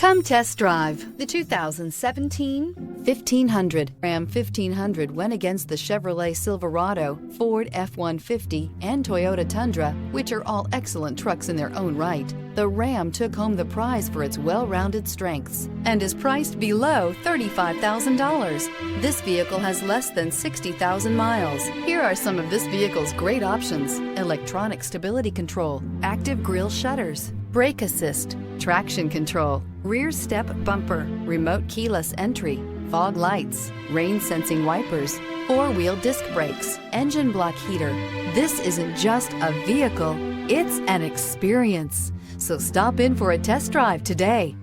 Come test drive the 2017 1500. Ram 1500 went against the Chevrolet Silverado, Ford F-150, and Toyota Tundra, which are all excellent trucks in their own right. The Ram took home the prize for its well-rounded strengths and is priced below $35,000. This vehicle has less than 60,000 miles. Here are some of this vehicle's great options: electronic stability control, active grille shutters, brake assist, traction control, rear step bumper, remote keyless entry, fog lights, rain sensing wipers, four-wheel disc brakes, engine block heater. This isn't just a vehicle, it's an experience. So stop in for a test drive today.